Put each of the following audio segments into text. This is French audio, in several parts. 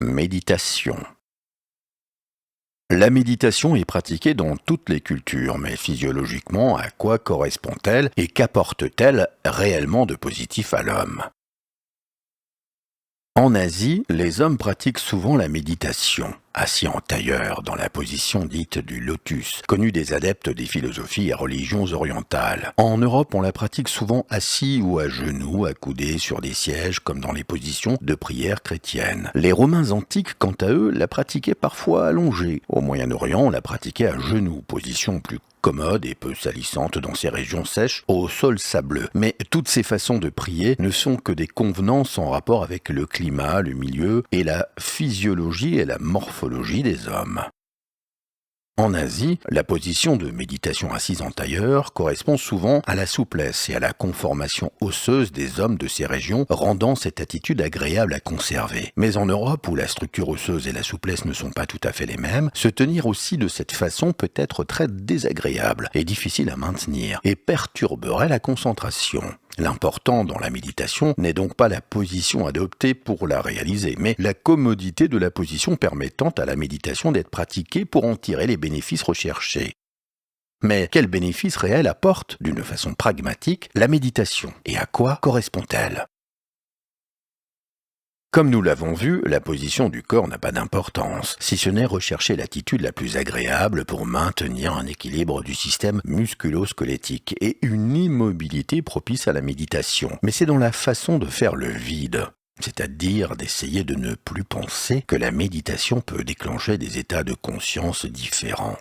Méditation. La méditation est pratiquée dans toutes les cultures, mais physiologiquement, à quoi correspond-elle et qu'apporte-t-elle réellement de positif à l'homme? En Asie, les hommes pratiquent souvent la méditation, assis en tailleur, dans la position dite du lotus, connue des adeptes des philosophies et religions orientales. En Europe, on la pratique souvent assis ou à genoux, accoudés sur des sièges, comme dans les positions de prière chrétienne. Les Romains antiques, quant à eux, la pratiquaient parfois allongée. Au Moyen-Orient, on la pratiquait à genoux, position plus commode et peu salissante dans ces régions sèches au sol sableux. Mais toutes ces façons de prier ne sont que des convenances en rapport avec le climat, le milieu et la physiologie et la morphologie des hommes. En Asie, la position de méditation assise en tailleur correspond souvent à la souplesse et à la conformation osseuse des hommes de ces régions, rendant cette attitude agréable à conserver. Mais en Europe, où la structure osseuse et la souplesse ne sont pas tout à fait les mêmes, se tenir aussi de cette façon peut être très désagréable et difficile à maintenir, et perturberait la concentration. L'important dans la méditation n'est donc pas la position adoptée pour la réaliser, mais la commodité de la position permettant à la méditation d'être pratiquée pour en tirer les bénéfices recherchés. Mais quels bénéfices réels apporte, d'une façon pragmatique, la méditation, et à quoi correspond-elle? Comme nous l'avons vu, la position du corps n'a pas d'importance, si ce n'est rechercher l'attitude la plus agréable pour maintenir un équilibre du système musculo-squelettique et une immobilité propice à la méditation. Mais c'est dans la façon de faire le vide, c'est-à-dire d'essayer de ne plus penser, que la méditation peut déclencher des états de conscience différents.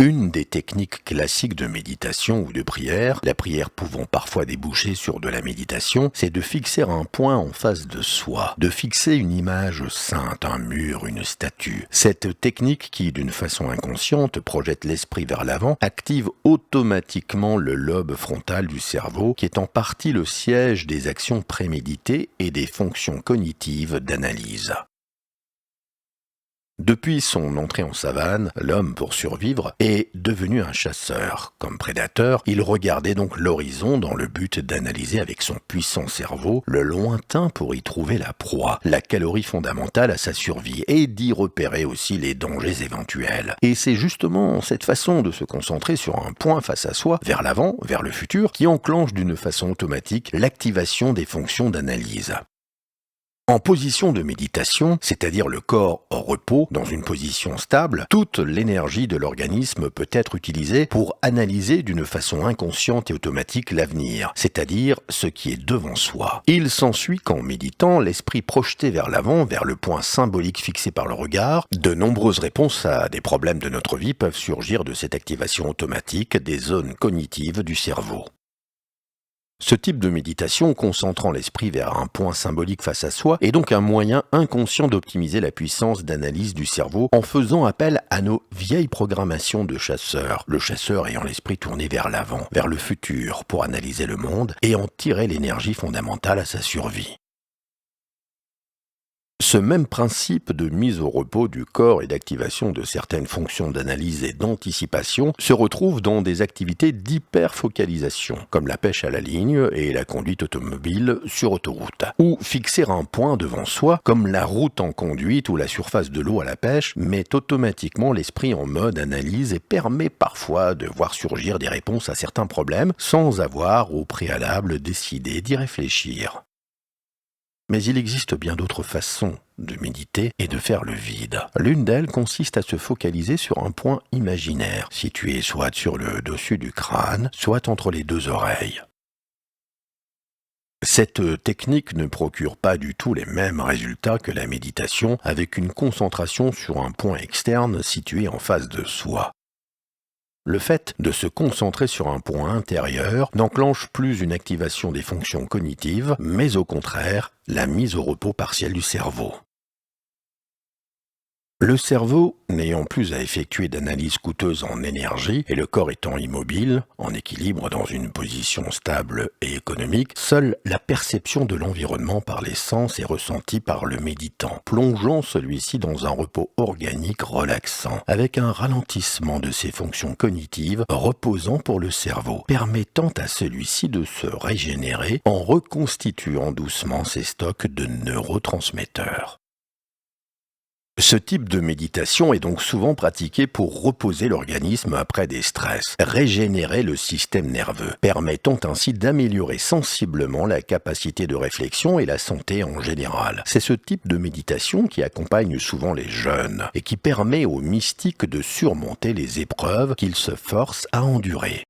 Une des techniques classiques de méditation ou de prière, la prière pouvant parfois déboucher sur de la méditation, c'est de fixer un point en face de soi, de fixer une image sainte, un mur, une statue. Cette technique qui, d'une façon inconsciente, projette l'esprit vers l'avant, active automatiquement le lobe frontal du cerveau, qui est en partie le siège des actions préméditées et des fonctions cognitives d'analyse. Depuis son entrée en savane, l'homme, pour survivre, est devenu un chasseur. Comme prédateur, il regardait donc l'horizon dans le but d'analyser avec son puissant cerveau le lointain pour y trouver la proie, la calorie fondamentale à sa survie, et d'y repérer aussi les dangers éventuels. Et c'est justement cette façon de se concentrer sur un point face à soi, vers l'avant, vers le futur, qui enclenche d'une façon automatique l'activation des fonctions d'analyse. En position de méditation, c'est-à-dire le corps au repos, dans une position stable, toute l'énergie de l'organisme peut être utilisée pour analyser d'une façon inconsciente et automatique l'avenir, c'est-à-dire ce qui est devant soi. Il s'ensuit qu'en méditant, l'esprit projeté vers l'avant, vers le point symbolique fixé par le regard, de nombreuses réponses à des problèmes de notre vie peuvent surgir de cette activation automatique des zones cognitives du cerveau. Ce type de méditation, concentrant l'esprit vers un point symbolique face à soi, est donc un moyen inconscient d'optimiser la puissance d'analyse du cerveau en faisant appel à nos vieilles programmations de chasseurs, le chasseur ayant l'esprit tourné vers l'avant, vers le futur, pour analyser le monde et en tirer l'énergie fondamentale à sa survie. Ce même principe de mise au repos du corps et d'activation de certaines fonctions d'analyse et d'anticipation se retrouve dans des activités d'hyperfocalisation, comme la pêche à la ligne et la conduite automobile sur autoroute, ou fixer un point devant soi, comme la route en conduite ou la surface de l'eau à la pêche, met automatiquement l'esprit en mode analyse et permet parfois de voir surgir des réponses à certains problèmes sans avoir au préalable décidé d'y réfléchir. Mais il existe bien d'autres façons de méditer et de faire le vide. L'une d'elles consiste à se focaliser sur un point imaginaire, situé soit sur le dessus du crâne, soit entre les deux oreilles. Cette technique ne procure pas du tout les mêmes résultats que la méditation, avec une concentration sur un point externe situé en face de soi. Le fait de se concentrer sur un point intérieur n'enclenche plus une activation des fonctions cognitives, mais au contraire, la mise au repos partiel du cerveau. Le cerveau, n'ayant plus à effectuer d'analyses coûteuses en énergie et le corps étant immobile, en équilibre dans une position stable et économique, seule la perception de l'environnement par les sens est ressentie par le méditant, plongeant celui-ci dans un repos organique relaxant, avec un ralentissement de ses fonctions cognitives reposant pour le cerveau, permettant à celui-ci de se régénérer en reconstituant doucement ses stocks de neurotransmetteurs. Ce type de méditation est donc souvent pratiqué pour reposer l'organisme après des stress, régénérer le système nerveux, permettant ainsi d'améliorer sensiblement la capacité de réflexion et la santé en général. C'est ce type de méditation qui accompagne souvent les jeunes et qui permet aux mystiques de surmonter les épreuves qu'ils se forcent à endurer.